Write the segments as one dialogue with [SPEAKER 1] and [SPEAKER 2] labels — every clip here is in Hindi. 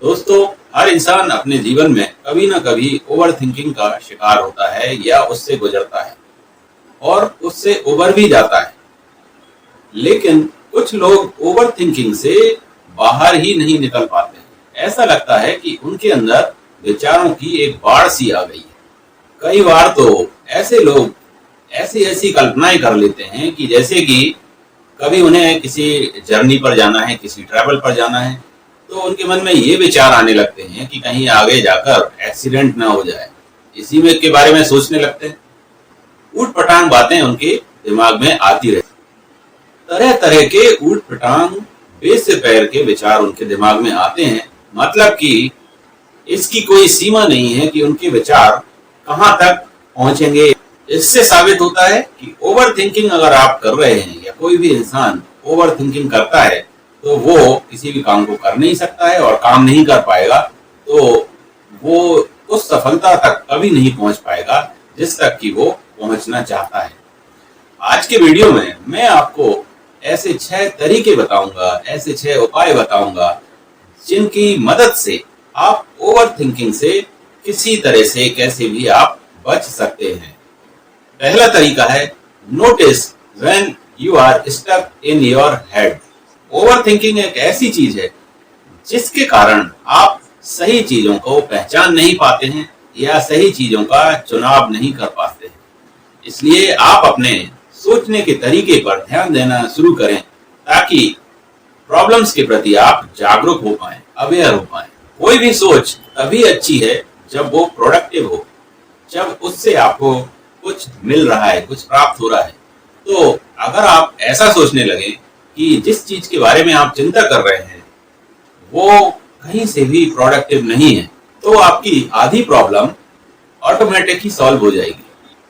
[SPEAKER 1] दोस्तों, हर इंसान अपने जीवन में कभी ना कभी ओवर थिंकिंग का शिकार होता है या उससे गुजरता है और उससे उबर भी जाता है। लेकिन कुछ लोग ओवर थिंकिंग से बाहर ही नहीं निकल पाते हैं। ऐसा लगता है कि उनके अंदर विचारों की एक बाढ़ सी आ गई है। कई बार तो ऐसे लोग ऐसी ऐसी कल्पनाएं कर लेते हैं कि जैसे कि कभी उन्हें किसी जर्नी पर जाना है, किसी ट्रैवल पर जाना है, तो उनके मन में ये विचार आने लगते हैं कि कहीं आगे जाकर एक्सीडेंट ना हो जाए। इसी में के बारे में सोचने लगते हैं। ऊट पटांग बातें उनके दिमाग में आती रहती। तरह तरह के ऊट पटांग बेस से पैर के विचार उनके दिमाग में आते हैं। मतलब कि इसकी कोई सीमा नहीं है कि उनके विचार कहाँ तक पहुंचेंगे। इससे साबित होता है कि ओवर थिंकिंग अगर आप कर रहे हैं या कोई भी इंसान ओवर थिंकिंग करता है तो वो किसी भी काम को कर नहीं सकता है और काम नहीं कर पाएगा तो वो उस सफलता तक कभी नहीं पहुंच पाएगा जिस तक कि वो पहुंचना चाहता है। आज के वीडियो में मैं आपको ऐसे 6 तरीके बताऊंगा, ऐसे 6 उपाय बताऊंगा जिनकी मदद से आप ओवर थिंकिंग से किसी तरह से कैसे भी आप बच सकते हैं। पहला तरीका है notice when you are stuck in your head. Overthinking एक ऐसी चीज है जिसके कारण आप सही चीजों को पहचान नहीं पाते हैं या सही चीजों का चुनाव नहीं कर पाते हैं। इसलिए आप अपने सोचने के तरीके पर ध्यान देना शुरू करें ताकि प्रॉब्लम्स के प्रति आप जागरूक हो पाएं, अवेयर हो पाएं। कोई भी सोच तभी अच्छी है जब वो प्रोडक्टिव हो, जब उससे आपको कुछ मिल रहा है, कुछ प्राप्त हो रहा है। तो अगर आप ऐसा सोचने लगे कि जिस चीज के बारे में आप चिंता कर रहे हैं वो कहीं से भी प्रोडक्टिव नहीं है, तो आपकी आधी प्रॉब्लम ऑटोमेटिक ही सॉल्व हो जाएगी।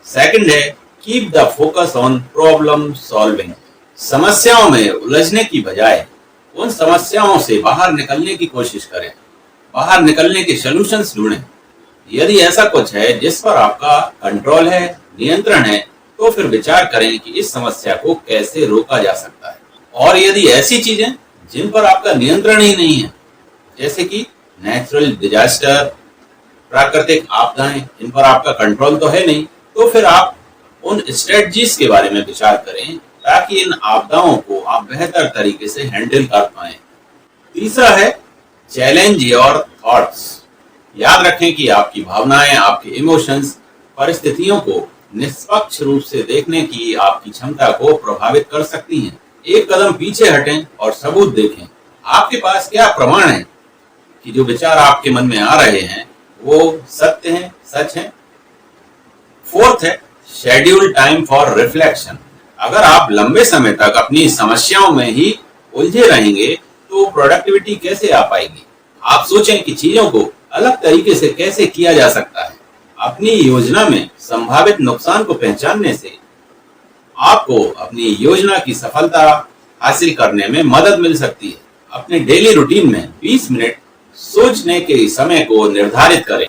[SPEAKER 1] सेकंड है keep the focus on problem solving. समस्याओं में उलझने की बजाय उन समस्याओं से बाहर निकलने की कोशिश करें, बाहर निकलने के सॉल्यूशंस ढूंढें। यदि ऐसा कुछ है जिस पर आपका कंट्रोल है, नियंत्रण है, तो फिर विचार करें कि इस समस्या को कैसे रोका जा सकता है। और यदि ऐसी चीजें जिन पर आपका नियंत्रण ही नहीं है, जैसे कि नेचुरल डिजास्टर, प्राकृतिक आपदाएं, इन पर आपका कंट्रोल तो है नहीं, तो फिर आप उन स्ट्रेटजीज के बारे में विचार करें ताकि इन आपदाओं को आप बेहतर तरीके से हैंडल कर पाएं। तीसरा है चैलेंज योर थॉट्स। याद रखें कि आपकी भावनाएं, आपके इमोशंस परिस्थितियों को निष्पक्ष रूप से देखने की आपकी क्षमता को प्रभावित कर सकती हैं। एक कदम पीछे हटें और सबूत देखें। आपके पास क्या प्रमाण है कि जो विचार आपके मन में आ रहे हैं वो सत्य हैं, सच हैं। फोर्थ है शेड्यूल टाइम फॉर रिफ्लेक्शन। अगर आप लंबे समय तक अपनी समस्याओं में ही उलझे रहेंगे तो प्रोडक्टिविटी कैसे आ पाएगी। आप सोचें कि चीजों को अलग तरीके से कैसे किया जा सकता है। अपनी योजना में संभावित नुकसान को पहचानने से आपको अपनी योजना की सफलता हासिल करने में मदद मिल सकती है। अपने डेली रूटीन में 20 मिनट सोचने के समय को निर्धारित करें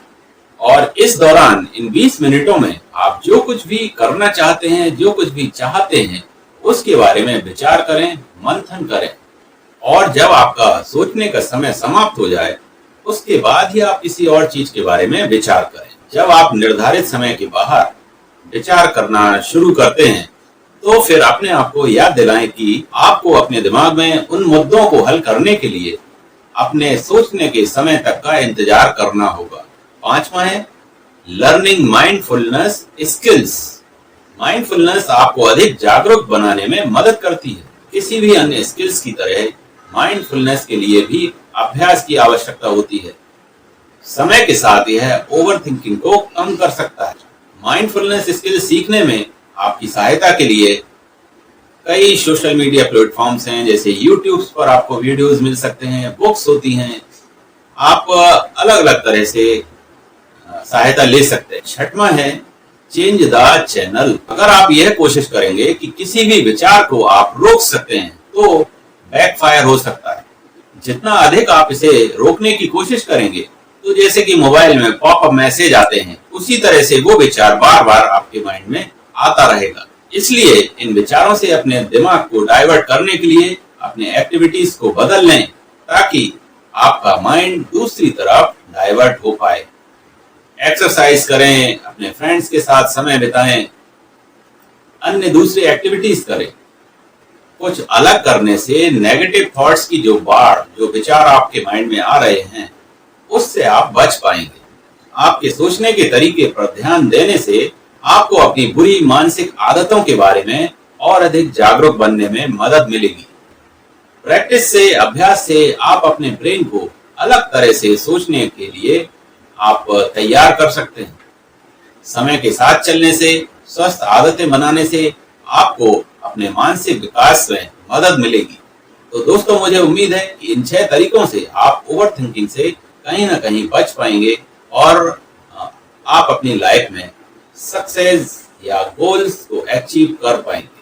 [SPEAKER 1] और इस दौरान इन 20 मिनटों में आप जो कुछ भी करना चाहते हैं, जो कुछ भी चाहते हैं, उसके बारे में विचार करें, मंथन करें। और जब आपका सोचने का समय समाप्त हो जाए उसके बाद ही आप किसी और चीज के बारे में विचार करें। जब आप निर्धारित समय के बाहर विचार करना शुरू करते हैं तो फिर अपने आप को याद दिलाएं कि आपको अपने दिमाग में उन मुद्दों को हल करने के लिए अपने सोचने के समय तक का इंतजार करना होगा। पांचवा है लर्निंग माइंडफुलनेस स्किल्स। माइंडफुलनेस आपको अधिक जागरूक बनाने में मदद करती है। किसी भी अन्य स्किल्स की तरह माइंडफुलनेस के लिए भी अभ्यास की आवश्यकता होती है। समय के साथ यह ओवर थिंकिंग को कम कर सकता है। माइंडफुलनेस स्किल सीखने में आपकी सहायता के लिए कई सोशल मीडिया प्लेटफॉर्म्स हैं, जैसे यूट्यूब पर आपको वीडियोस मिल सकते हैं, बुक्स होती हैं, आप अलग अलग तरह से सहायता ले सकते हैं। छठवां है चेंज द चैनल। अगर आप यह कोशिश करेंगे कि किसी भी विचार को आप रोक सकते हैं तो बैकफायर हो सकता है। जितना अधिक आप इसे रोकने की कोशिश करेंगे तो जैसे कि मोबाइल में पॉपअप मैसेज आते हैं, उसी तरह से वो विचार बार बार आपके माइंड में आता रहेगा। इसलिए इन विचारों से अपने दिमाग को डाइवर्ट करने के लिए अपने एक्टिविटीज को बदल लें ताकि आपका माइंड दूसरी तरफ डाइवर्ट हो पाए। एक्सरसाइज करें, अपने फ्रेंड्स के साथ समय बिताएं, अन्य दूसरी एक्टिविटीज करें। कुछ अलग करने से नेगेटिव थॉट्स की जो बाढ़, जो विचार आपके माइंड में आ रहे हैं, उससे आप बच पाएंगे। आपके सोचने के तरीके पर ध्यान देने से आपको अपनी बुरी मानसिक आदतों के बारे में और अधिक जागरूक बनने में मदद मिलेगी। प्रैक्टिस से, अभ्यास से आप अपने ब्रेन को अलग तरह से सोचने के लिए आप तैयार कर सकते हैं। समय के साथ चलने से, स्वस्थ आदतें बनाने से आपको अपने मानसिक विकास में मदद मिलेगी। तो दोस्तों, मुझे उम्मीद है कि इन 6 तरीकों से आप ओवर थिंकिंग से कहीं ना कहीं बच पाएंगे और आप अपनी लाइफ में सक्सेस या गोल्स को अचीव कर पाएंगे।